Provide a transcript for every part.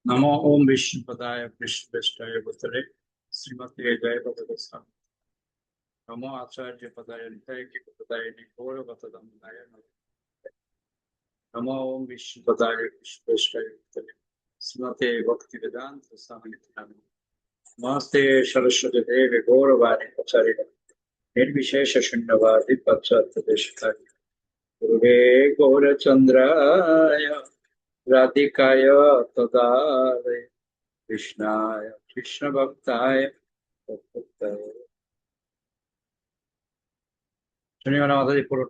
नमो ओम विष्णुपदाय विष्णुवेष्टाय भूतले श्रीमते जय पदकस्थान नमो आचार्य पदाय निताय की पदाय निगोर पददंडाय नमो ओम विष्णुपदाय विष्णुवेष्टाय भूतले श्रीमते भक्ति वेदांत स्वामी नमस्ते सरस्वती देवी गौरवाणी प्रचारिण निर्विशेष शून्यवादी पश्चात देशकाय गुरुवे गौरचंद्राय राधिकाय तदालय कृष्णाय कृष्ण भक्ताय শুনিও না মাতাজি পুরো।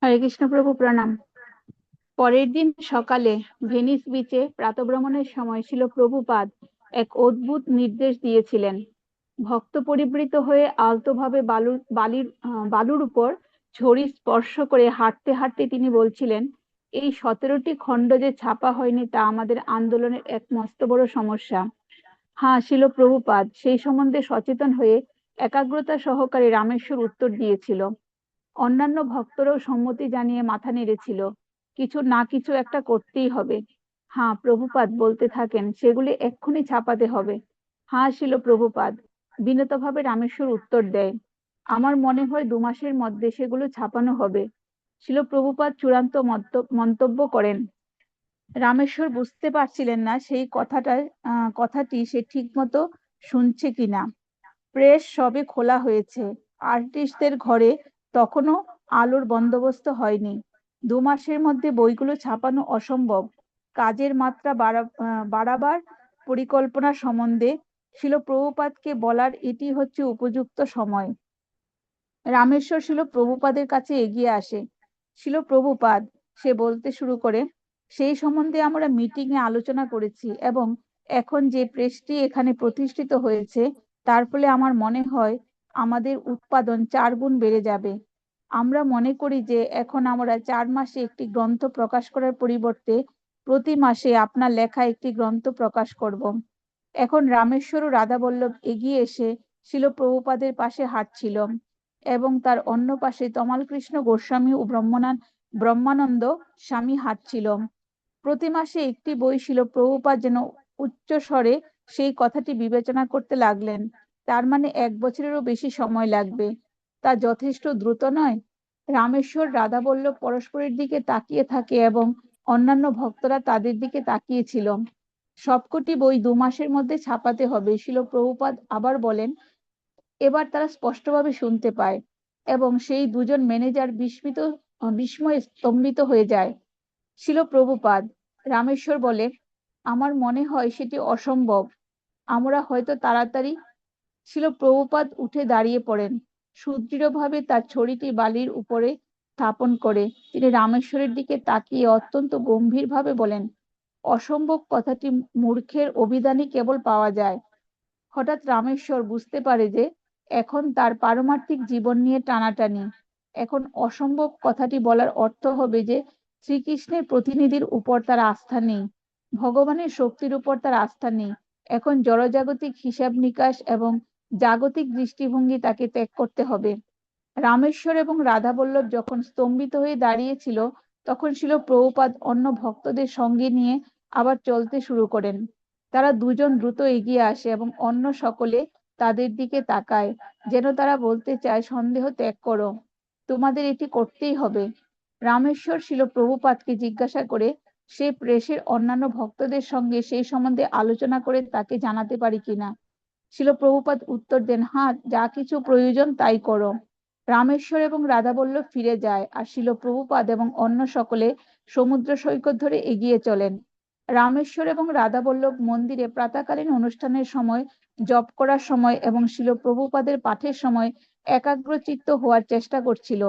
হরে কৃষ্ণ প্রভু প্রণাম। পরের দিন সকালে ভেনিস বিচে প্রাতঃভ্রমণের সময় ছিল প্রভুপাদ এক অদ্ভুত নির্দেশ দিয়েছিলেন। ভক্ত পরিবৃত হয়ে আলতোভাবে বালুর উপর ঝড়ি স্পর্শ করে হাঁটতে হাঁটতে তিনি বলছিলেন, এই 17টি খণ্ড যে ছাপা হয়নি তা আমাদের আন্দোলনের এক মস্ত বড় সমস্যা। হ্যাঁ, ছিল প্রভুপাদ সেই সম্বন্ধে সচেতন হয়ে একাগ্রতা সহকারে রামেশ্বর উত্তর দিয়েছিল। অন্যান্য ভক্তরাও সম্মতি জানিয়ে মাথা নেড়েছিল। কিছু না কিছু একটা করতেই হবে। হ্যাঁ, প্রভুপাদ বলতে থাকেন, সেগুলি এক্ষুনি ছাপাতে হবে। হ্যাঁ, ছিল প্রভুপাদ বিনীতভাবে রামেশ্বর উত্তর দেয়, আমার মনে হয় 2 মাসের মধ্যে সেগুলো ছাপানো হবে। ছিল প্রভুপাদ চূড়ান্ত মন্তব্য করেন। রামেশ্বর বুঝতে পারছিলেন না সেই কথাটি সে ঠিক মতো শুনছে কিনা। প্রেস সবে খোলা হয়েছে, আর্টিস্টদের ঘরে তখনো আলোর বন্দোবস্ত হয়নি। 2 মাসের মধ্যে বইগুলো ছাপানো অসম্ভব। কাজের মাত্রা বাড়াবার পরিকল্পনা সম্বন্ধে শিল প্রভুপাদকে বলার এটি হচ্ছে উপযুক্ত সময়। রামেশ্বর শিল প্রভুপাদের কাছে এগিয়ে আসে। শিল প্রভুপাদ, সে বলতে শুরু করে, সেই সম্বন্ধে আমরা মিটিং এ আলোচনা করেছি এবং এখন যে প্রেসটি এখানে প্রতিষ্ঠিত হয়েছে তার ফলে আমার মনে হয় আমাদের উৎপাদন 4 গুণ বেড়ে যাবে। আমরা মনে করি যে এখন আমরা 4 মাসে একটি গ্রন্থ প্রকাশ করার পরিবর্তে প্রতি মাসে আপনার লেখা একটি গ্রন্থ প্রকাশ করব। এখন রামেশ্বর ও রাধাবল্লভ এগিয়ে এসে শিল প্রভুপাদের পাশে হাঁটছিল এবং তার অন্য পাশে তমালকৃষ্ণ গোস্বামী ও ব্রহ্মানন্দ স্বামী হাঁটছিল। প্রতি মাসে একটি বই শিল প্রভুপাদ যেন উচ্চ স্বরে সেই কথাটি বিবেচনা করতে লাগলেন। তার মানে 1 বছরেরও বেশি সময় লাগবে। তা যথেষ্ট দ্রুত নয়? রামেশ্বর রাধাবল্লভ পরস্পরের দিকে তাকিয়ে থাকে এবং অন্যান্য ভক্তরা তাদের দিকে তাকিয়েছিল। সবকটি বই 2 মাসের মধ্যে ছাপাতে হবে, শিল প্রভুপাদ আবার বলেন। এবার তারা স্পষ্টভাবে শুনতে পায় এবং সেই দুজন ম্যানেজার বিস্ময়ে স্তম্ভিত হয়ে যায়। শিল প্রভুপাদ, রামেশ্বর বলে, আমার মনে হয় সেটি অসম্ভব। আমরা হয়তো তাড়াতাড়ি। শিল প্রভুপাদ উঠে দাঁড়িয়ে পড়েন। সুদৃঢ়ভাবে তার ছড়িটি বালির উপরে স্থাপন করে তিনি রামেশ্বরের দিকে তাকিয়ে অত্যন্ত গম্ভীরভাবে বলেন, অসম্ভব কথাটি মূর্খের অভিধানে কেবল পাওয়া যায়। হঠাৎ রামেশ্বর বুঝতে পারে যে এখন তার পারমার্থিক জীবন নিয়ে টানাটানি। এখন অসম্ভব কথাটি বলার অর্থ হবে যে শ্রীকৃষ্ণের প্রতিনিধির উপর তার আস্থা নেই, ভগবানের শক্তির উপর তার আস্থা নেই। এখন জড়জাগতিক হিসাব নিকাশ এবং জাগতিক দৃষ্টিভঙ্গি তাকে ত্যাগ করতে হবে। রামেশ্বর এবং রাধাবল্লভ যখন স্তম্ভিত হয়ে দাঁড়িয়েছিল তখন শিল প্রভুপাদ অন্য ভক্তদের সঙ্গে নিয়ে আবার চলতে শুরু করেন। তারা দুজন দ্রুত এগিয়ে আসে এবং অন্য সকলে তাদের দিকে তাকায়, যেন তারা বলতে চায়, সন্দেহ ত্যাগ করো, তোমাদের এটি করতেই হবে। রামেশ্বর শিল প্রভুপাদকে জিজ্ঞাসা করে সে প্রেসের অন্যান্য ভক্তদের সঙ্গে সেই সম্বন্ধে আলোচনা করে তাকে জানাতে পারি কিনা। শিল প্রভুপাদ উত্তর দেন, হ্যাঁ, যা কিছু প্রয়োজন তাই করো। রামেশ্বর এবং রাধাবল্লভ ফিরে যায় আর শিল প্রভুপাদ এবং অন্য সকলে সমুদ্র সৈকত ধরে এগিয়ে চলেন। রামেশ্বর এবং রাধাবল্লভ মন্দিরে প্রাতঃকালীন অনুষ্ঠানের সময়, জপ করার সময় এবং শিল প্রভুপাদের পাঠের সময় একাগ্রচিত্ত হওয়ার চেষ্টা করছিল,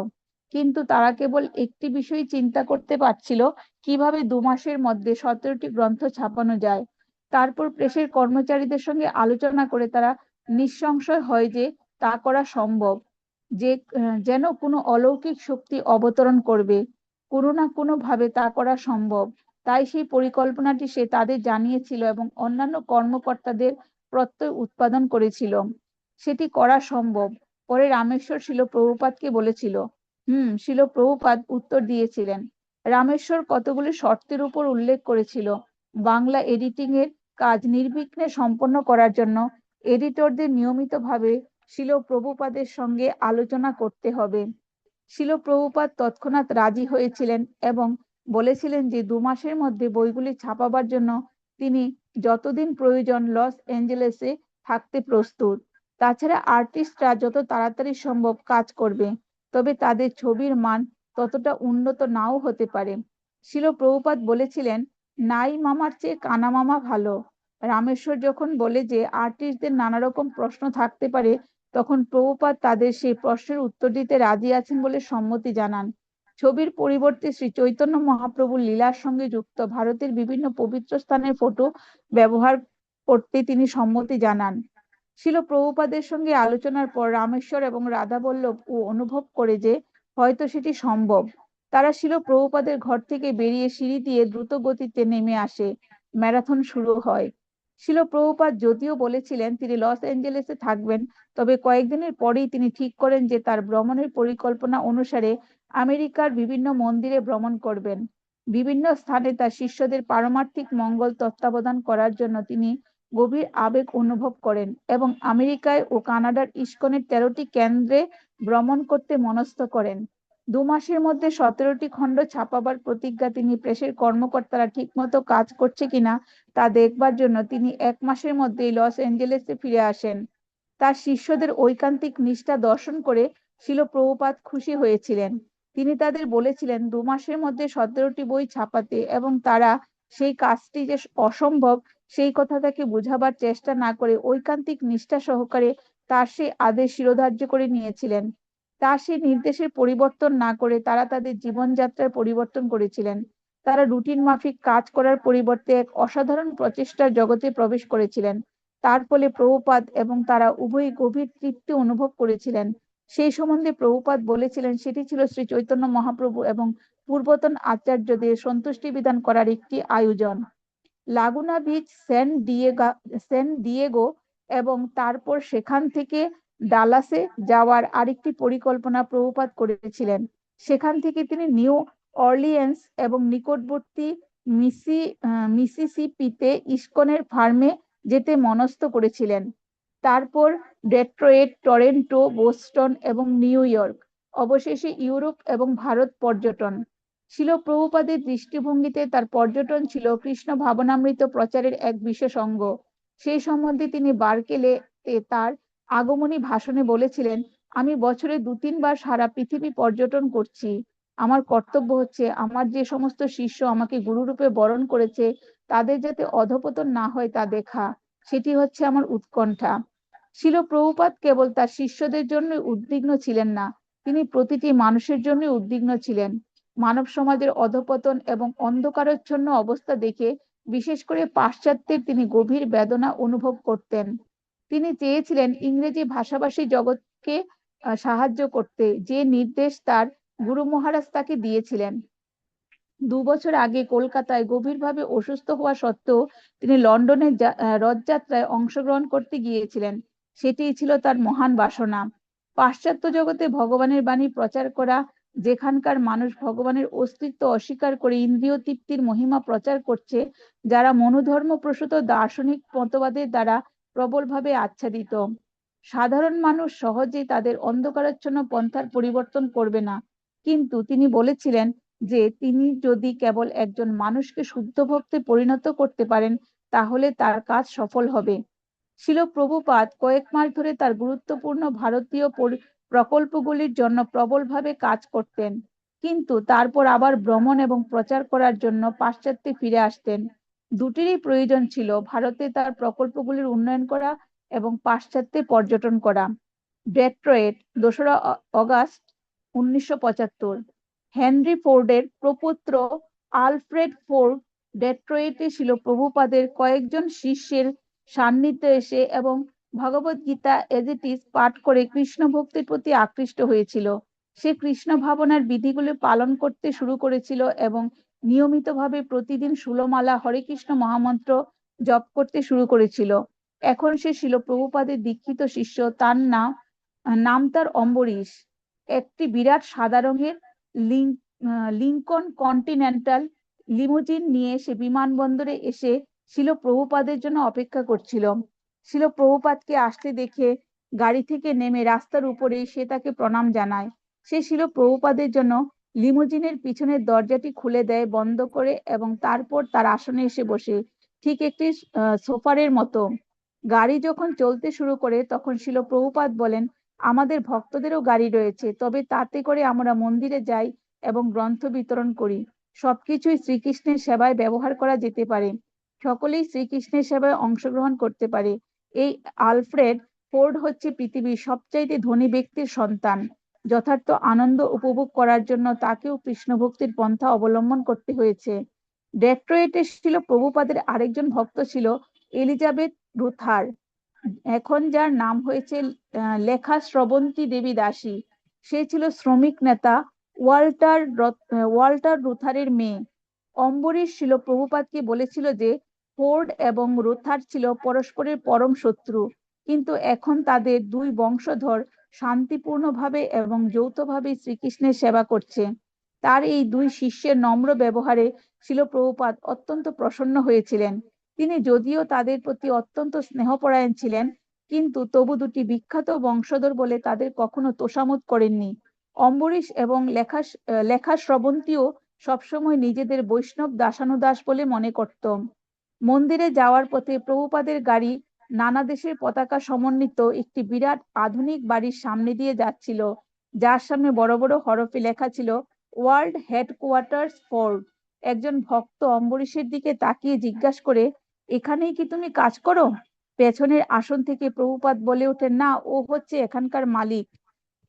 কিন্তু তারা কেবল একটি বিষয় চিন্তা করতে পারছিল, কিভাবে 2 মাসের মধ্যে 17টি গ্রন্থ ছাপানো যায়। তারপর প্রেসের কর্মচারীদের সঙ্গে আলোচনা করে তারা নিঃসংশয় হয় যে তা করা সম্ভব, যে যেন কোনো অলৌকিক শক্তি অবতরণ করবে, কোনো না কোনো ভাবে তা করা সম্ভব। তাই সেই পরিকল্পনাটি সে তাদের জানিয়েছিল এবং অন্যান্য কর্মকর্তাদের প্রত্যয় উৎপাদন করেছিল। সেটি করা সম্ভব। পরে রামেশ্বর শিল প্রভুপাদকে বলেছিল। শিল প্রভুপাদ উত্তর দিয়েছিলেন, রামেশ্বর কতগুলি শর্তের উপর উল্লেখ করেছিল। বাংলা এডিটিং এর কাজ নির্বিঘ্নে সম্পন্ন করার জন্য এডিটরদের নিয়মিতভাবে শিল প্রভুপাদের সঙ্গে আলোচনা করতে হবে। শিল প্রভুপাদ তৎক্ষণাৎ রাজি হয়েছিলেন এবং বলেছিলেন যে 2 মাসের মধ্যে বইগুলি ছাপাবার জন্য তিনি যতদিন প্রয়োজন লস অ্যাঞ্জেলেসে থাকতে প্রস্তুত। তাছাড়া আর্টিস্টরা যত তাড়াতাড়ি সম্ভব কাজ করবে, তবে তাদের ছবির মান ততটা উন্নত নাও হতে পারে। শিল প্রভুপাদ বলেছিলেন, নাই মামার চেয়ে কানা মামা ভালো। রামেশ্বর যখন বলে যে আর্টিস্টদের নানা রকম প্রশ্ন থাকতে পারে, তখন প্রভুপাদ তাদের সেই প্রশ্নের উত্তর দিতে রাজি আছেন বলে সম্মতি জানান। ছবির পরিবর্তে শ্রী চৈতন্য মহাপ্রভুর লীলার সঙ্গে যুক্ত ভারতের বিভিন্ন পবিত্র স্থানের ফটো ব্যবহার করতে তিনি সম্মতি জানান। শিল প্রভুপাদের সঙ্গে আলোচনার পর রামেশ্বর এবং রাধাবল্লভ অনুভব করে যে হয়তো সেটি সম্ভব। তারা শিল প্রভুপাদের ঘর থেকে বেরিয়ে সিঁড়ি দিয়ে দ্রুত গতিতে নেমে আসে। ম্যারাথন শুরু হয়। শিল প্রভুপাদ যদিও বলেছিলেন তিনি লস অ্যাঞ্জেলেসে থাকবেন, তবে কয়েকদিনের পরেই তিনি ঠিক করেন যে তার ভ্রমণের পরিকল্পনা অনুসারে আমেরিকার বিভিন্ন মন্দিরে ভ্রমণ করবেন। বিভিন্ন স্থানে তার শিষ্যদের পারমার্থিক মঙ্গল তত্ত্বাবধান করার জন্য তিনি গভীর আবেগ অনুভব করেন এবং আমেরিকায় ও কানাডার ইস্কনের 13টি কেন্দ্রে ভ্রমণ করতে মনস্থ করেন। 2 মাসের মধ্যে 17টি খণ্ড ছাপাবার প্রতিজ্ঞা তিনি প্রেসের কর্মকর্তারা ঠিকমতো কাজ করছে কিনা তা দেখবার জন্য তিনি 1 মাসের মধ্যেই লস অ্যাঞ্জেলেসে ফিরে আসেন। তার শিষ্যদের ঐকান্তিক নিষ্ঠা দর্শন করে শিল প্রভুপাদ খুশি হয়েছিলেন। তিনি তাদের বলেছিলেন 2 মাসের মধ্যে 17টি বই ছাপাতে এবং তারা সেই কাজটি যে অসম্ভব সেই কথা তাকে বোঝাবার চেষ্টা না করে ঐকান্তিক নিষ্ঠা সহকারে তার সেই আদেশ শিরোধার্য করে নিয়েছিলেন। তার সেই নির্দেশের পরিবর্তন না করে তারা তাদের জীবনযাত্রার পরিবর্তন করেছিলেন। তারা রুটিন মাফিক কাজ করার পরিবর্তে এক অসাধারণ প্রচেষ্টার জগতে প্রবেশ করেছিলেন। তার ফলে প্রভুপাদ এবং তারা উভয়ই গভীর তৃপ্তি অনুভব করেছিলেন। সেই সম্বন্ধে প্রভুপাদ বলেছিলেন সেটি ছিল শ্রী চৈতন্য মহাপ্রভু এবং পূর্বতন আচার্যদের সন্তুষ্টি বিধান করার একটি আয়োজন। লাগুনা বিচ, সেন ডিয়েগো এবং তারপর সেখান থেকে ডালাসে যাওয়ার আরেকটি পরিকল্পনা প্রভুপাদ করেছিলেন। সেখান থেকে তিনি নিউ অর্লিয়েন্স এবং নিকটবর্তী মিসিসিপিতে ইস্কনের ফার্মে যেতে মনস্থ করেছিলেন। তারপর ডেট্রয়েট, টরন্টো, বোস্টন এবং নিউ ইয়র্ক, অবশেষে ইউরোপ এবং ভারত পর্যটন। শিল প্রভুপাদের দৃষ্টিভঙ্গিতে তার পর্যটন ছিল কৃষ্ণ ভাবনামৃত প্রচারের এক বিশেষ অঙ্গ। সেই সম্বন্ধে তিনি বার্কেলে তার আগমনী ভাষণে বলেছিলেন, আমি বছরে 2-3 বার সারা পৃথিবী পর্যটন করছি। আমার কর্তব্য হচ্ছে আমার যে সমস্ত শিষ্য আমাকে গুরুরূপে বরণ করেছে তাদের যাতে অধঃপতন না হয় তা দেখা, সেটি হচ্ছে আমার উৎকণ্ঠা। শিল প্রভুপাদ কেবল তার শিষ্যদের জন্য উদ্বিগ্ন ছিলেন না, তিনি প্রতিটি মানুষের জন্য উদ্বিগ্ন ছিলেন। মানব সমাজের অধঃপতন এবং অন্ধকারাচ্ছন্ন অবস্থা দেখে বিশেষ করে পাশ্চাত্যের তিনি গভীর বেদনা অনুভব করতেন। তিনি চেয়েছিলেন ইংরেজি ভাষাভাষী জগৎকে সাহায্য করতে, যে নির্দেশ তার গুরু মহারাজ তাকে দিয়েছিলেন। 2 বছর আগে কলকাতায় গভীরভাবে অসুস্থ হওয়া সত্ত্বেও তিনি লন্ডনের রথযাত্রায় অংশগ্রহণ করতে গিয়েছিলেন। সেটিই ছিল তার মহান বাসনা। পাশ্চাত্য জগতে ভগবানের বাণী প্রচার করা, যেখানকার মানুষ ভগবানের অস্তিত্ব অস্বীকার করে ইন্দ্রিয় তৃপ্তির মহিমা প্রচার করছে, যারা মনোধর্ম প্রসূত দার্শনিক মতবাদের দ্বারা প্রবলভাবে আচ্ছাদিত। সাধারণ মানুষ সহজেই তাদের অন্ধকারাচ্ছন্ন পন্থার পরিবর্তন করবে না, কিন্তু তিনি বলেছিলেন যে তিনি যদি কেবল একজন মানুষকে শুদ্ধ ভক্তে পরিণত করতে পারেন তাহলে তার কাজ সফল হবে। শিল প্রভুপাদ কয়েক মাস ধরে তার গুরুত্বপূর্ণ ভারতীয় প্রকল্পগুলির জন্য প্রবলভাবে কাজ করতেন, কিন্তু তারপর আবার ভ্রমণ এবং প্রচার করার জন্য পাশ্চাত্যে ফিরে আসতেন। দুটিরই প্রয়োজন ছিল, ভারতে তার প্রকল্পগুলির উন্নয়ন করা এবং পাশ্চাত্যে পর্যটন করা। ডেট্রয়েট, 2রা অগাস্ট 1975। হেনরি ফোর্ডের প্রপৌত্র আলফ্রেড ফোর্ড ডেট্রয়েটে শিল প্রভুপাদের কয়েকজন শিষ্যের সান্নিধ্যে এসে এবং Bhagavad Gita as it is পাঠ করে কৃষ্ণ ভক্তির প্রতি আকৃষ্ট হয়েছিল। সে কৃষ্ণ ভাবনার বিধিগুলো পালন করতে শুরু করেছিল এবং নিয়মিতভাবে প্রতিদিন 16 মালা হরে কৃষ্ণ মহামন্ত্র জপ করতে শুরু করেছিল। এখন সে শিল প্রভুপাদের দীক্ষিত শিষ্য। নাম তার অম্বরীশ। একটি বিরাট সাদা রঙের লিঙ্কন কন্টিনেন্টাল লিমুজিন নিয়ে সে বিমানবন্দরে এসে শিল প্রভুপাদের জন্য অপেক্ষা করছিল। শিল প্রভুপাদকে আসতে দেখে গাড়ি থেকে নেমে রাস্তার উপরে সে তাকে প্রণাম জানায়। সে শিল প্রভুপাদের জন্য লিমুজিনের পিছনের দরজাটি খুলে দেয় বন্ধ করে এবং তারপর তার আসনে এসে বসে, ঠিক একটি সোফারের মতো। গাড়ি যখন চলতে শুরু করে তখন শিল প্রভুপাদ বলেন, আমাদের ভক্তদেরও গাড়ি রয়েছে, তবে তাতে করে আমরা মন্দিরে যাই এবং গ্রন্থ বিতরণ করি। সবকিছুই শ্রীকৃষ্ণের সেবায় ব্যবহার করা যেতে পারে। সকলেই শ্রীকৃষ্ণের সেবায় অংশগ্রহণ করতে পারে। এই আলফ্রেড ফোর্ড হচ্ছে পৃথিবীর সবচাইতে ধনী ব্যক্তির সন্তান। যথার্থ আনন্দ উপভোগ করার জন্য তাকেও কৃষ্ণ ভক্তির পন্থা অবলম্বন করতে হয়েছে। ডেট্রয়েটে ছিল প্রভুপাদের আরেকজন ভক্ত ছিল এলিজাবেথ রুথার, এখন যার নাম হয়েছে লেখা শ্রবন্তী দেবী দাসী। সে ছিল শ্রমিক নেতা ওয়াল্টার রুথারের মেয়ে। অম্বরীশ ছিল প্রভুপাদকে বলেছিল যে ফোর্ড এবং রুথার ছিল পরস্পরের পরম শত্রু, কিন্তু এখন তাদের দুই বংশধর শান্তিপূর্ণভাবে এবং যৌথভাবে শ্রীকৃষ্ণের সেবা করছে। তার এই দুই শিষ্যের নম্র ব্যবহারে শিল প্রভুপাদ অত্যন্ত প্রসন্ন হয়েছিলেন। তিনি যদিও তাদের প্রতি অত্যন্ত স্নেহপরায়ণ ছিলেন, কিন্তু তবু দুটি বিখ্যাত বংশধর বলে তাদের কখনো তোষামোদ করেননি। অম্বরীশ এবং লেখা শ্রবন্তীও সবসময় নিজেদের বৈষ্ণব দাসানুদাস বলে মনে করত। মন্দিরে যাওয়ার পথে প্রভুপাদের গাড়ি নানা দেশের পতাকা সমন্বিত একটি বিরাট আধুনিক বাড়ির সামনে দিয়ে যাচ্ছিল, যার সামনে বড় বড় হরফে লেখা ছিল ওয়ার্ল্ড হেডকোয়ার্টার্স ফোর্ড। একজন ভক্ত অম্বরীশের দিকে তাকিয়ে জিজ্ঞাসা করে, এখানেই কি তুমি কাজ করো? পেছনের আসন থেকে প্রভুপাদ বলে ওঠেন, না, ও হচ্ছে এখানকার মালিক।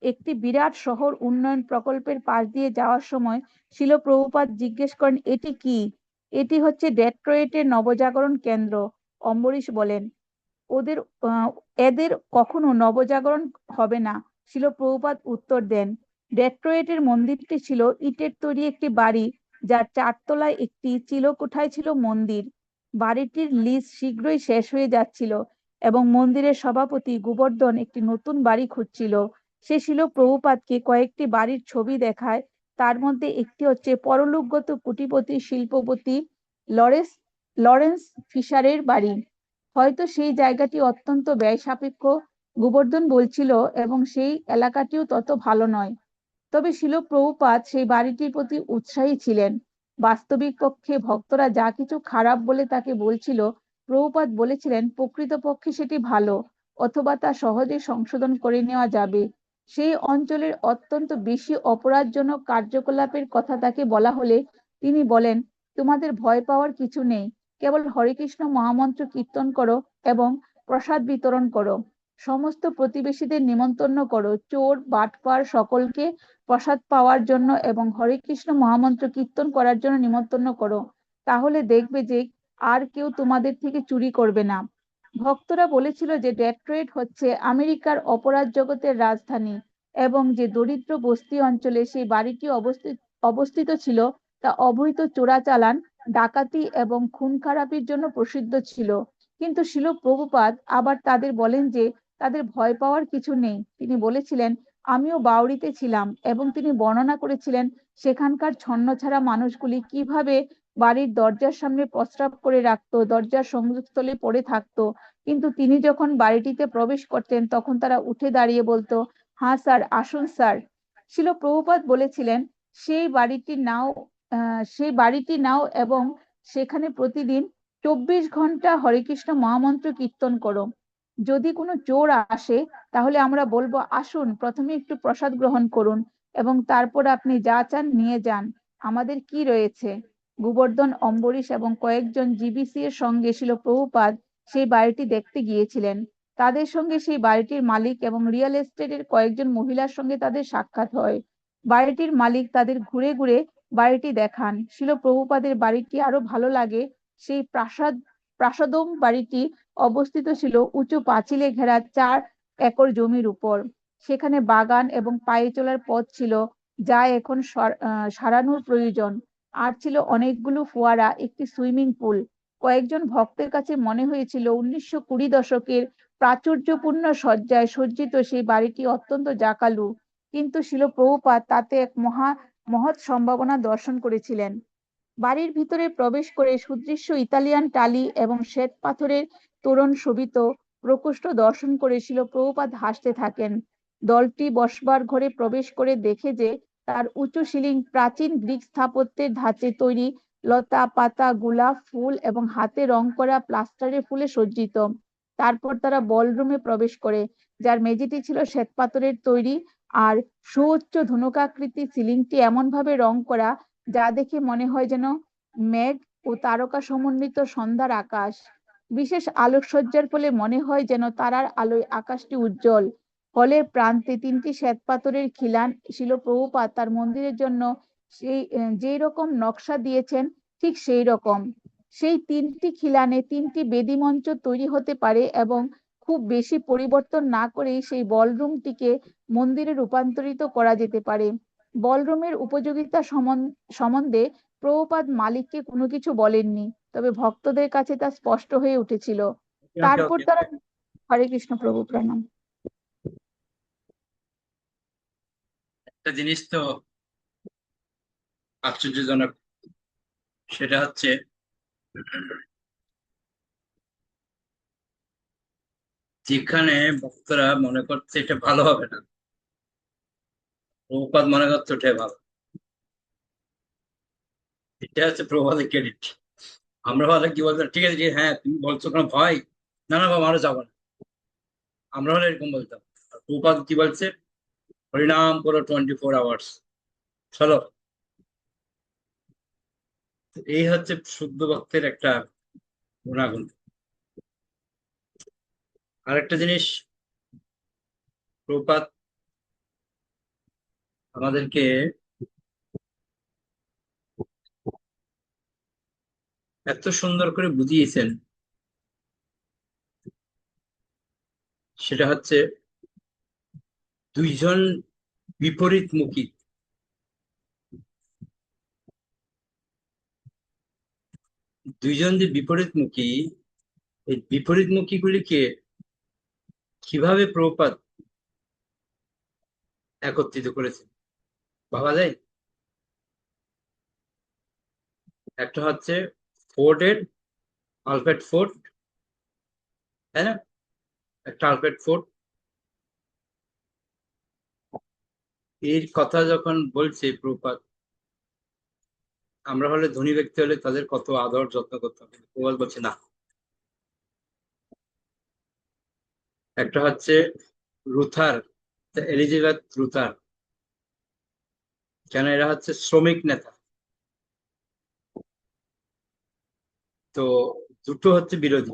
একটি বিরাট শহর উন্নয়ন প্রকল্পের পাশ দিয়ে যাওয়ার সময় শিল প্রভুপাদ জিজ্ঞেস করেন, এটি কি? এটি হচ্ছে ডেট্রয়েটের নবজাগরণ কেন্দ্র। অম্বরীশ বলেন, ওদের এদের কখনো নবজাগরণ হবে না। শিল প্রভুপাদ উত্তর দেন, ডেট্রয়েটের মন্দিরটি ছিল ইটের তৈরি একটি বাড়ি, যার চারতলায় একটি চিলকোঠায় ছিল মন্দির। বাড়িটির লিজ শীঘ্রই শেষ হয়ে যাচ্ছিল এবং মন্দিরের সভাপতি গোবর্ধন একটি নতুন বাড়ি খুঁজছিল। সে শিল প্রভুপাদকে কয়েকটি বাড়ির ছবি দেখায়। তার মধ্যে একটি হচ্ছে পরলোকগত কোটিপতি শিল্পপতি লরেন্স ফিশারের বাড়ি। হয়তো সেই জায়গাটি অত্যন্ত ব্যয় সাপেক্ষ, গোবর্ধন বলছিল, এবং সেই এলাকাটিও তত ভালো নয়। তবে শিল প্রভুপাদ সেই বাড়িটির প্রতি উৎসাহী ছিলেন। বাস্তবিক পক্ষে ভক্তরা যা কিছু খারাপ বলে তাকে বলছিল, প্রভুপাদ বলেছিলেন প্রকৃতপক্ষে সেটি ভালো, অথবা তা সহজে সংশোধন করে নেওয়া যাবে। সেই অঞ্চলের অত্যন্ত বেশি অপরাধজনক কার্যকলাপের কথা তাকে বলা হলে তিনি বলেন, তোমাদের ভয় পাওয়ার কিছু নেই, কেবল হরে কৃষ্ণ মহামন্ত্র কীর্তন করো এবং প্রসাদ বিতরণ করো। সমস্ত প্রতিবেশীদের নিমন্ত্রণ করো, চোর বাটপার সকলকে প্রসাদ পাওয়ার জন্য এবং হরে কৃষ্ণ মহামন্ত্র কীর্তন করার জন্য নিমন্ত্রণ করো। তাহলে দেখবে যে আর কেউ তোমাদের থেকে চুরি করবে না। ভক্তরা বলেছিল যে ডেট্রয়েট হচ্ছে আমেরিকার অপরাধ জগতের রাজধানী এবং যে দরিদ্র বস্তি অঞ্চলে সেই বাড়িটি অবস্থিত ছিল তা অবৈধ চোরাচালান, ডাকাতি এবং খুন খারাপির জন্য প্রসিদ্ধ ছিল। কিন্তু শিল প্রভুপাদ আবার তাদের বলেন যে তাদের ভয় পাওয়ার কিছু নেই। তিনি বলেছিলেন, আমিও বাউরিতে ছিলাম এবং তিনি বর্ণনা করেছিলেন সেখানকার ছন্নছাড়া মানুষগুলি কিভাবে বাড়ির দরজার সামনে প্রস্রাব করে রাখতো, দরজার সংযোগস্থলে পড়ে থাকতো, কিন্তু তিনি যখন বাড়িটিতে প্রবেশ করতেন তখন তারা উঠে দাঁড়িয়ে বলতো, হ্যাঁ স্যার, আসুন স্যার। শিল প্রভুপাদ বলেছিলেন, সেই বাড়িটি নাও এবং সেখানে প্রতিদিন 24 ঘন্টা হরে কৃষ্ণ মহামন্ত্র কীর্তন করো। যদি কোনো চোর আসে তাহলে আমরা বলবো, আসুন প্রথমে একটু প্রসাদ গ্রহণ করুন এবং তারপর আপনি যা চান নিয়ে যান, আমাদের কি রয়েছে। গোবর্ধন, অম্বরীশ এবং কয়েকজন জিবিসি এর সঙ্গে শিল প্রভুপাদ সেই বাড়িটি দেখতে গিয়েছিলেন। তাদের সঙ্গে সেই বাড়িটির মালিক এবং রিয়েল এস্টেটের কয়েকজন মহিলার সঙ্গে তাদের সাক্ষাৎ হয়। বাড়িটির মালিক তাদের ঘুরে ঘুরে বাড়িটি দেখান। শিল প্রভুপাদের বাড়িটি আরো ভালো লাগে। সেই প্রাসাদম বাড়িটি অবস্থিত ছিল উঁচু পাঁচিলে ঘেরা 4 একর জমির উপর। সেখানে বাগান এবং পায়ে চলার পথ ছিল, যা এখন সারানোর প্রয়োজন। আর ছিল অনেকগুলো ফোয়ারা, একটি সুইমিং পুল। কয়েকজন ভক্তের কাছে মনে হয়েছিল 1920 দশকের প্রাচুর্যপূর্ণ সজ্জায় সজ্জিত সেই বাড়িটি অত্যন্ত জাঁকালু, কিন্তু শিল প্রভুপাদ তাতে এক মহা মহৎ সম্ভাবনা দর্শন করেছিলেন। বাড়ির ভিতরে প্রবেশ করে সুদৃশ্য ইতালিয়ান টালি এবং শ্বেত পাথরের তোরণ শোভিত প্রকোষ্ঠ দর্শন করে শিল প্রভুপাদ হাসতে থাকেন। দলটি বসবার ঘরে প্রবেশ করে দেখে যে তার উঁচু সিলিং প্রাচীন গ্রিক স্থাপত্যের ধাঁচে তৈরি লতা পাতা গোলাপ ফুল এবং হাতে রং করা প্লাস্টারের ফুলে সজ্জিত। তারপর তারা বলরুমে প্রবেশ করে, যার মেঝেটি ছিল শ্বেত পাথরের তৈরি আর সুউচ্চ ধনুকাকৃতি সিলিংটি এমন ভাবে রং করা যা দেখে মনে হয় যেন মেঘ ও তারকা সমন্বিত সন্ধ্যার আকাশ। বিশেষ আলোকসজ্জার ফলে মনে হয় যেন তারার আলোয় আকাশটি উজ্জ্বল। হলের প্রান্তে তিনটি শ্বেতপাথরের খিলান শিল প্রভুপাদ তার মন্দিরের জন্য যেই রকম নকশা দিয়েছেন ঠিক সেই রকম। সেই তিনটি খিলানে তিনটি বেদী মঞ্চ তৈরি হতে পারে এবং খুব বেশি পরিবর্তন না করেই সেই বলরুমটিকে মন্দিরে রূপান্তরিত করা যেতে পারে। বলরুমের উপযোগিতা সম্বন্ধে প্রভুপাদ মালিককে কোনো কিছু বলেননি, তবে ভক্তদের কাছে তা স্পষ্ট হয়ে উঠেছিল। তারপর তারা হরে কৃষ্ণ প্রভু প্রণাম। একটা জিনিস তো আশ্চর্যজনক, সেটা হচ্ছে যেখানে ভক্তরা মনে করছে এটা ভালো হবে না, প্রভুপাদ মনে করছে ওটাই ভালো। এটা হচ্ছে প্রভুপাদের ক্রেডিট। আমরা হলে কি বলতাম, ঠিক আছে হ্যাঁ তুমি বলছো কোনো ভয়, না না বাবা আমরা যাবো না, আমরা হলে এরকম বলতাম। আর প্রভুপাদ কি বলছে, হরিনাম করো 24 আওয়ার্স, চলো। এই হচ্ছে শুদ্ধ ভক্তের একটা গুণাগুণ। আরেকটা জিনিস, প্রভুপাদ আমাদেরকে এত সুন্দর করে বুঝিয়েছেন, সেটা হচ্ছে দুইজন বিপরীতমুখী, দুইজন যে বিপরীতমুখী, এই বিপরীতমুখী গুলিকে কিভাবে প্রভুপাদ একত্রিত করেছে ভাবা যায়। একটা হচ্ছে ফোর্ডের আলফ্রেড ফোর্ড, তাই না? একটা আলফ্রেড ফোর্ড এর কথা যখন বলছে প্রভুপাদ, আমরা হলে ধনী ব্যক্তি হলে তাদের কত আদর যত্ন করতাম, প্রভুপাদ বলছে না। একটা হচ্ছে রুথার, এলিজাবেথ রুথার, কেন এরা হচ্ছে শ্রমিক নেতা। তো দুটো হচ্ছে বিরোধী,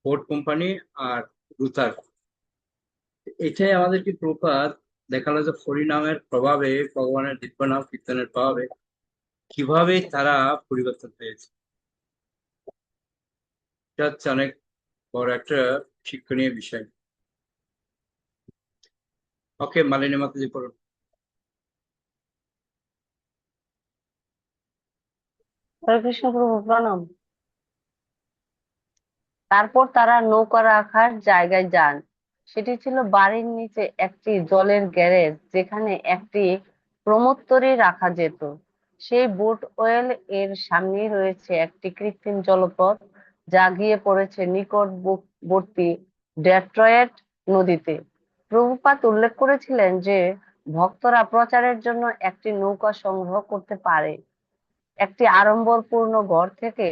ফোর্ড কোম্পানি আর রুথার। এটাই আমাদেরকে প্রপাত দেখালো যে হরিনামের প্রভাবে, ভগবানের দিব্য নাম কীর্তনের প্রভাবে কিভাবে তারা পরিবর্তন হয়েছে। এটা হচ্ছে অনেক বড় একটা শিক্ষণীয় বিষয়। ওকে, মালিনী মাতাজি পড়ুন। হরে কৃষ্ণ প্রভু প্রণাম। তারপর তারা নৌকা রাখার জায়গায় যান। সেটি ছিল বাড়ির নিচে একটি জলের গ্যারেজ, যেখানে একটি প্রমোত্তরী রাখা যেত। সেই বোট ওয়েল এর সামনেই রয়েছে একটি কৃত্রিম জলপথ, যা গিয়ে পড়েছে নিকটবর্তী ডেট্রয়েট নদীতে। প্রভুপাদ উল্লেখ করেছিলেন যে ভক্তরা প্রচারের জন্য একটি নৌকা সংগ্রহ করতে পারে। একটি আড়ম্বরপূর্ণ ঘর থেকে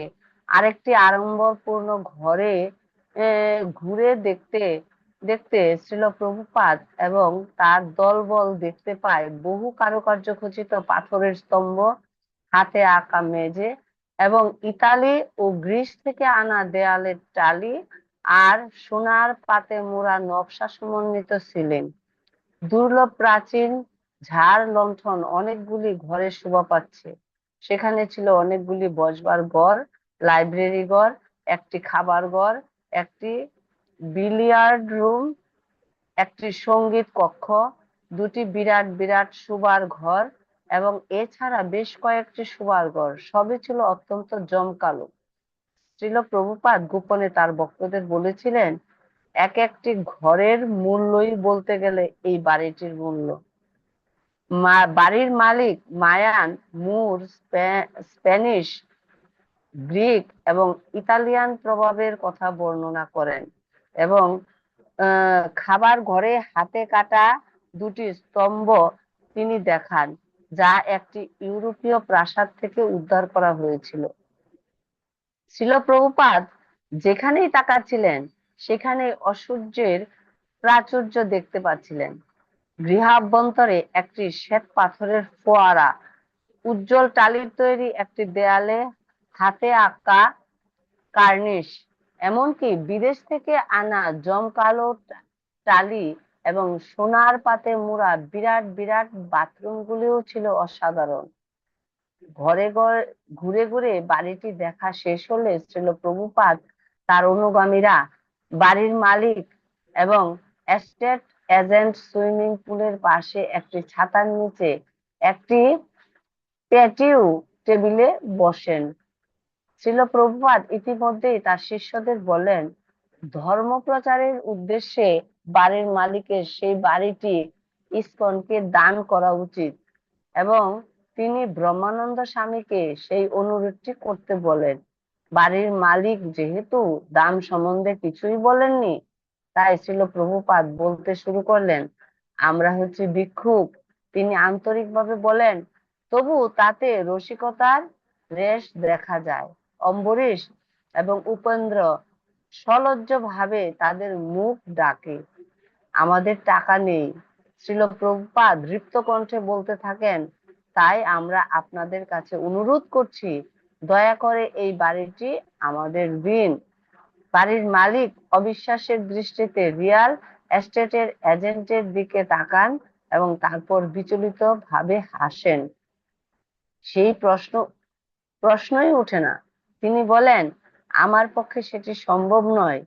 আরেকটি আড়ম্বরপূর্ণ ঘরে ঘুরে দেখতে দেখতে শ্রীল প্রভুপাদ এবং তার দলবল দেখতে পায় বহু কারুকার্য খচিত পাথরের স্তম্ভ, হাতে আঁকা মেঝে এবং ইতালি ও গ্রিস থেকে আনা দেয়ালের টালি আর সোনার পাতে মোড়া নকশা সমন্বিত সিলিং। দুর্লভ প্রাচীন ঝাড় লণ্ঠন অনেকগুলি ঘরে শোভা পাচ্ছে। সেখানে ছিল অনেকগুলি বসবার ঘর, লাইব্রেরি ঘর, একটি খাবার ঘর, একটি বিলিয়ার্ড রুম, একটি সঙ্গীত কক্ষ, দুটি বিরাট বিরাট শোবার ঘর এবং এছাড়া বেশ কয়েকটি শোবার ঘর। সবই ছিল অত্যন্ত জমকালো। শ্রীল প্রভুপাদ গোপনে তার ভক্তদের বলেছিলেন, এক একটি ঘরের মূল্যই বলতে গেলে এই বাড়িটির মূল্য। বাড়ির মালিক মায়ান, মুর, স্প্যানিশ, গ্রিক এবং ইতালিয়ান প্রভাবের কথা বর্ণনা করেন এবং খাবার ঘরে হাতে কাটা দুটি স্তম্ভ তিনি দেখান, যা একটি ইউরোপীয় প্রাসাদ থেকে উদ্ধার করা হয়েছিল। শিল প্রভুপাদ যেখানেই তাকাচ্ছিলেন সেখানে ঐশ্বর্যের প্রাচুর্য দেখতে পাচ্ছিলেন। গৃহাভ্যন্তরে একটি শ্বেত পাথরের ফোয়ারা, উজ্জ্বল টালির তৈরি একটি দেয়ালে হাতে আঁকা কার্নিশ, এমনকি বিদেশ থেকে আনা জমকালো টালি এবং সোনার পাতে মোড়া বিরাট বিরাট বাথরুমগুলিও ছিল অসাধারণ। ঘরে ঘরে ঘুরে ঘুরে বাড়িটি দেখা শেষ হলে শ্রীল প্রভুপাদ তার অনুগামীরা বাড়ির মালিক এবং এস্টেট এজেন্ট সুইমিং পুলের পাশে একটি ছাতার নিচে একটি প্যাটিও টেবিলে বসেন। শ্রীল প্রভুপাদ ইতিমধ্যেই তার শিষ্যদের বলেন, ধর্ম প্রচারের উদ্দেশ্যে বাড়ির মালিকের সেই বাড়িটি ইসকনকে দান করা উচিত এবং তিনি ব্রহ্মানন্দ স্বামীকে সেই অনুরোধটি করতে বলেন। বাড়ির মালিক যেহেতু দাম সম্বন্ধে কিছুই বলেননি, তাই শ্রীল প্রভুপাদ বলতে শুরু করলেন, আমরা হচ্ছে ভিক্ষুক। তিনি আন্তরিকভাবে বলেন, তবু তাতে রসিকতার রেশ দেখা যায়। অম্বরীশ এবং উপেন্দ্র সলজ্জ ভাবে তাদের মুখ ডাকে, আমাদের টাকা নেই। শ্রীল প্রভুপাদ দৃপ্ত কণ্ঠে বলতে থাকেন, তাই আমরা আপনাদের কাছে অনুরোধ করছি, দয়া করে এই বাড়িটি আমাদের দিন। বাড়ির মালিক অবিশ্বাসের দৃষ্টিতে রিয়াল এস্টেটের এজেন্টের দিকে তাকান এবং তারপর বিচলিত ভাবে হাসেন। সেই প্রশ্নই ওঠে না। তিনি বলেন, আমার পক্ষে সেটি সম্ভব নয়।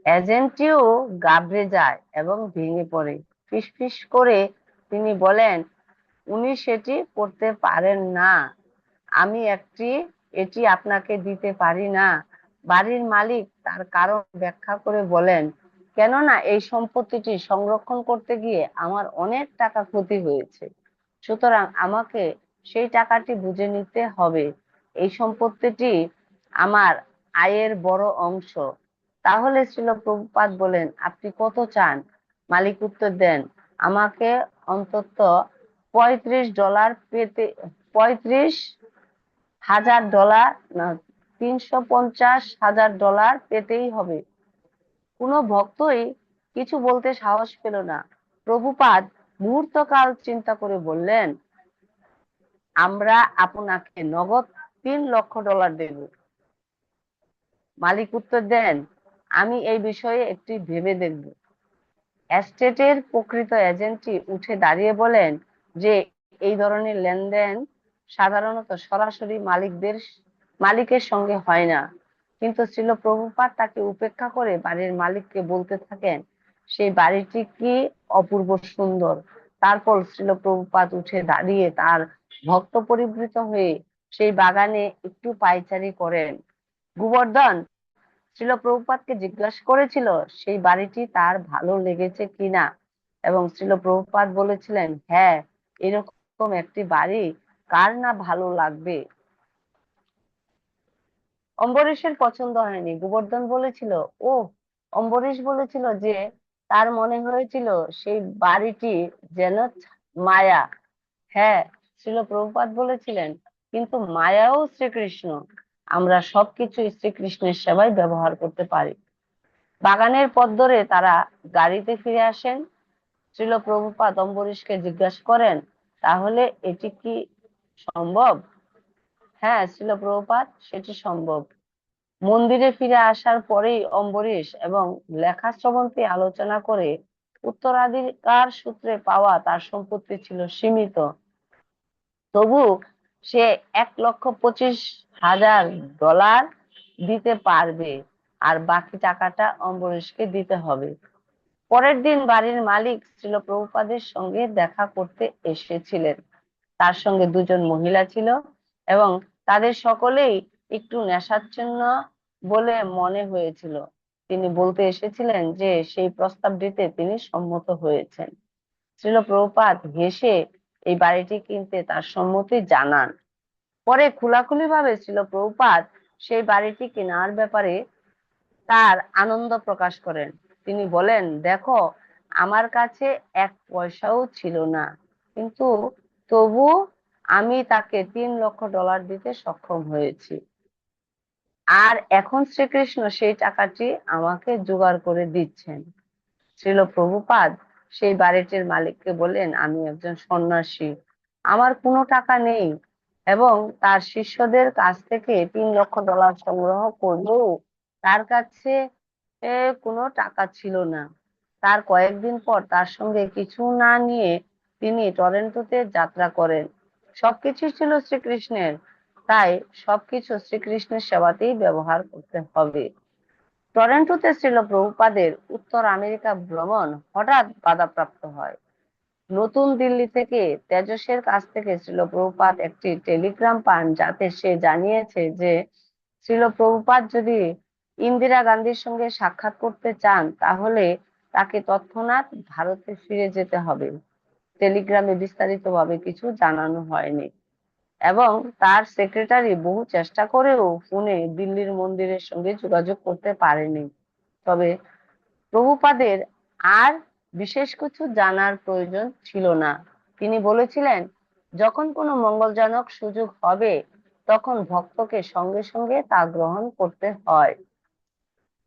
এজেন্টটিও ঘাবড়ে যায় এবং ভেঙে পড়ে। ফিসফিস করে তিনি বলেন, উনি সেটি করতে পারেন না। আমি এটি আপনাকে দিতে পারি না। বাড়ির মালিক তার কারণ ব্যাখ্যা করে বলেন, কেননা এই সম্পত্তিটি সংরক্ষণ করতে গিয়ে আমার অনেক টাকা ক্ষতি হয়েছে, সুতরাং আমাকে সেই টাকাটি বুঝে নিতে হবে। এই সম্পত্তিটি আমার আয়ের বড় অংশ। তাহলে শ্রীল প্রভুপাদ বলেন, আপনি কত চান? মালিক উত্তর দেন, আমাকে অন্তত $35 পেতে, $35,000 না, $350,000 পেতেই হবে। কোনো ভক্তই কিছু বলতে সাহস পেল না। প্রভুপাদ মুহূর্তকাল চিন্তা করে বললেন, আমরা আপনাকে নগদ $3 লক্ষ দেব। মালিক উত্তর দেন, আমি এই বিষয়ে একটি ভেবে দেখব। এস্টেটের প্রকৃত এজেন্টটি উঠে দাঁড়িয়ে বলেন যে এই ধরনের লেনদেন সাধারণত সরাসরি মালিকের সঙ্গে হয় না। কিন্তু শ্রীল প্রভুপাদ তাকে উপেক্ষা করে বাড়ির মালিককে বলতে থাকেন, সেই বাড়িটি কি অপূর্ব সুন্দর। তারপর শ্রীল প্রভুপাদ উঠে দাঁড়িয়ে তার ভক্ত পরিবৃত হয়ে সেই বাগানে একটু পায়চারি করেন। গোবর্ধন শ্রীল প্রভুপাদকে জিজ্ঞাসা করেছিল সেই বাড়িটি তার ভালো লেগেছে কিনা, এবং শ্রীল প্রভুপাদ বলেছিলেন, হ্যাঁ, এরকম একটি বাড়ি কার না ভালো লাগবে। অম্বরীশের পছন্দ হয়নি। গোবর্ধন বলেছিল, ও, অম্বরীশ বলেছিল যে তার মনে হয়েছিল সেই বাড়িটি যেন মায়া। হ্যাঁ, শ্রীল প্রভুপাদ বলেছিলেন, কিন্তু মায়াও শ্রীকৃষ্ণ। আমরা সবকিছু শ্রীকৃষ্ণের সেবায় ব্যবহার করতে পারি। বাগানের পথ ধরে তারা গাড়িতে ফিরে আসেন। শ্রীল প্রভুপাদ অম্বরীশকে জিজ্ঞাসা করেন, তাহলে এটি কি সম্ভব? হ্যাঁ শ্রীল প্রভুপাদ, সেটি সম্ভব। মন্দিরে ফিরে আসার পরেই অম্বরীশ এবং লেখা শ্রবন্তী আলোচনা করে উত্তরাধিকার সূত্রে পাওয়া তার সম্পত্তি ছিল সীমিত। তবু সে $1,25,000 দিতে পারবে, আর বাকি টাকাটা অম্বরীশকে দিতে হবে। পরের দিন বাড়ির মালিক শ্রীল প্রভুপাদের সঙ্গে দেখা করতে এসেছিলেন। তার সঙ্গে দুজন মহিলা ছিল এবং তাদের সকলেই একটু নেশাচ্ছন্ন বলে মনে হয়েছিল। তিনি বলতে এসেছিলেন যে সেই প্রস্তাব দিতে তিনি সম্মত হয়েছেন। শ্রীল প্রভুপাদ হেসে এই বাড়িটি কিনতে তার সম্মতি জানান। পরে খোলাখুলি ভাবে ছিল প্রভুপাদ সেই বাড়িটি কেনার ব্যাপারে তার আনন্দ প্রকাশ করেন। তিনি বলেন, দেখো, আমার কাছে 1 পয়সাও ছিল না, কিন্তু তবু আমি তাকে $3 লক্ষ দিতে সক্ষম হয়েছি। আর এখন শ্রীকৃষ্ণ সেই টাকাটি আমাকে জোগাড় করে দিচ্ছেন। শ্রীল প্রভুপাদ সেই বাড়িটির মালিককে বললেন, আমি একজন সন্ন্যাসী, আমার কোনো টাকা নেই, এবং তার শিষ্যদের কাছ থেকে $3 লক্ষ সংগ্রহ করলেও তার কাছে কোনো টাকা ছিল না। তার কয়েকদিন পর তার সঙ্গে কিছু না নিয়ে তিনি টরন্টোতে যাত্রা করেন। সবকিছু ছিল শ্রীকৃষ্ণের, তাই সবকিছু শ্রীকৃষ্ণের সেবাতেই ব্যবহার করতে হবে। টরন্টোতে শ্রীল প্রভুপাদের উত্তর আমেরিকা ভ্রমণ হঠাৎ বাধাপ্রাপ্ত হয়। নতুন দিল্লি থেকে তেজসের কাছ থেকে শ্রীল প্রভুপাদ একটি টেলিগ্রাম পান, যাতে সে জানিয়েছে যে শ্রীল প্রভুপাদ যদি ইন্দিরা গান্ধীর সঙ্গে সাক্ষাৎ করতে চান তাহলে তাকে তৎক্ষণাৎ ভারতে ফিরে যেতে হবে। টেলিগ্রামে বিস্তারিতভাবে কিছু জানানো হয়নি, এবং তার সেক্রেটারি বহু চেষ্টা করেও ফোনে দিল্লির মন্দিরের সঙ্গে যোগাযোগ করতে পারেনি। তবে প্রভুপাদের আর বিশেষ কিছু জানার প্রয়োজন ছিল না। তিনি বলেছিলেন, যখন কোনো মঙ্গলজনক সুযোগ হবে তখন ভক্তকে সঙ্গে সঙ্গে তা গ্রহণ করতে হয়।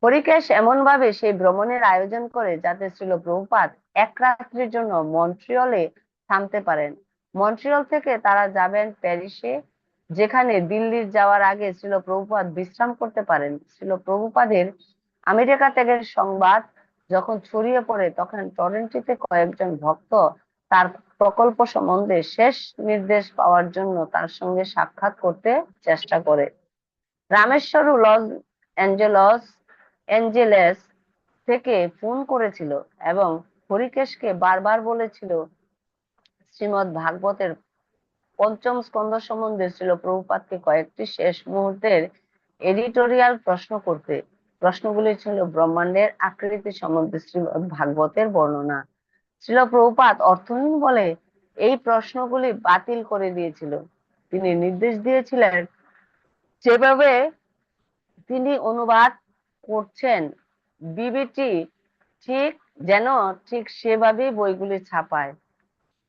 হরিকেশ এমন ভাবে সেই ভ্রমণের আয়োজন করে যাতে শ্রীল প্রভুপাদ 1 রাত্রির জন্য মন্ট্রিয়লে থামতে পারেন। মন্ট্রিয়ল থেকে তারা যাবেন প্যারিসে, যেখানে দিল্লির যাওয়ার আগে শ্রীল প্রভুপাদ বিশ্রাম করতে পারেন। শ্রীল প্রভুপাদের আমেরিকা ত্যাগের সংবাদ যখন ছড়িয়ে পড়ে তখন টরন্টোতে কয়েকজন ভক্ত তার প্রকল্প সম্বন্ধে শেষ নির্দেশ পাওয়ার জন্য তার সঙ্গে সাক্ষাৎ করতে চেষ্টা করে। রামেশ্বর লস অ্যাঞ্জেলেস থেকে ফোন করেছিল এবং হরিকেশকে বারবার বলেছিল শ্রীমদ ভাগবতের 5ম স্কন্ধ সম্বন্ধে শ্রীল প্রভুপাদকে কয়েকটি শেষ মুহূর্তের এডিটোরিয়াল প্রশ্ন করতে। প্রশ্নগুলি ছিল ব্রহ্মাণ্ডের আকৃতি সম্বন্ধে শ্রীমদ ভাগবতের বর্ণনা। শ্রীল প্রভুপাদ অর্থহীন বলে এই প্রশ্নগুলি বাতিল করে দিয়েছিল। তিনি নির্দেশ দিয়েছিলেন যেভাবে তিনি অনুবাদ করছেন বিবিটি ঠিক সেভাবেই বইগুলি ছাপায়।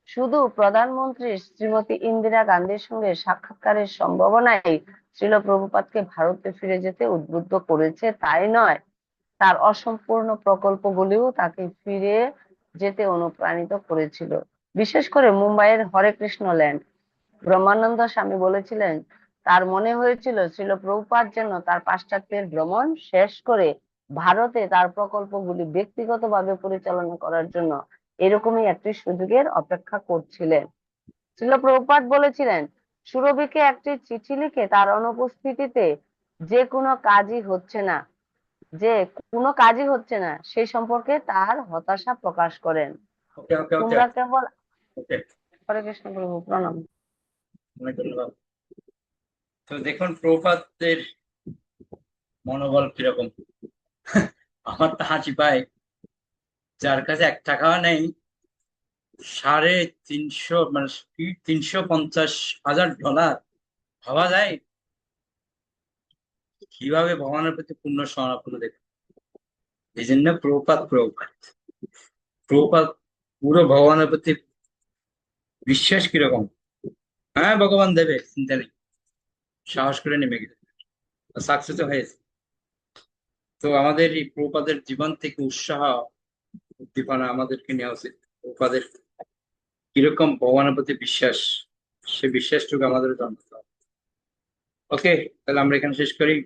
শুধু প্রধানমন্ত্রী শ্রীমতী ইন্দিরা গান্ধীর সঙ্গে সাক্ষাৎকারের সম্ভাবনাই শ্রীল প্রভুপাদকে ভারতে ফিরে যেতে উদ্বুদ্ধ করেছে তাই নয়, তার অসম্পূর্ণ প্রকল্পগুলিও তাকে ফিরে যেতে অনুপ্রাণিত করেছিল। বিশেষ করে মুম্বাইয়ের হরে কৃষ্ণ ল্যান্ড। ব্রহ্মানন্দ স্বামী বলেছিলেন, তার মনে হয়েছিল শ্রীল প্রভুপাদ যেন তার পাশ্চাত্যের ভ্রমণ শেষ করে ভারতে তার প্রকল্পগুলি ব্যক্তিগতভাবে পরিচালনা করার জন্য এরকমই একটি সুযোগের অপেক্ষা করছিলেন। শ্রীল প্রভুপাদ বলেছিলেন, সুরভিকে একটি চিঠি লিখে তার অনুপস্থিতিতে যে কোনো কাজই হচ্ছে না সেই সম্পর্কে তার হতাশা প্রকাশ করেন। ওকে ওকে ওকে তোমরা কেবল ওকে হরে কৃষ্ণ প্রভু প্রণাম। অনেক ধন্যবাদ। তো দেখুন প্রভুপাদের মনোবল কিরকম। আমার তো হাসি পায়, যার কাছে 1 টাকাও নেই, $350,000 মানে $350,000 ভাবা যায় কিভাবে ভগবানের প্রতি পূর্ণ সমর্পণ। দেখুন, এই জন্য প্রভুপাদ প্রভুপাদ প্রভুপাদ পুরো ভগবানের প্রতি বিশ্বাস কিরকম। হ্যাঁ, ভগবান দেবে, চিন্তা নেই, সাহস করে নেমে গেছে, সাকসেস হয়েছে। তো আমাদের এই প্রভুপাদের জীবন থেকে উৎসাহ উদ্দীপনা আমাদেরকে নেওয়া উচিত। প্রভুপাদের কিরকম ভগবানের প্রতি বিশ্বাস, সে বিশ্বাসটুকু আমাদের জানতে হবে। ওকে, তাহলে আমরা এখানে শেষ করি।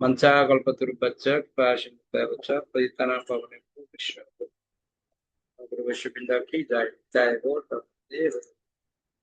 মঞ্চা কল্পতরুবাচ্চ বা সিন্ধুবাচ্চ পতিতানাং পাবনেভ্যো বৈষ্ণবেভ্যো বৈষ্ণববৃন্দ কি জয় জয় গৌর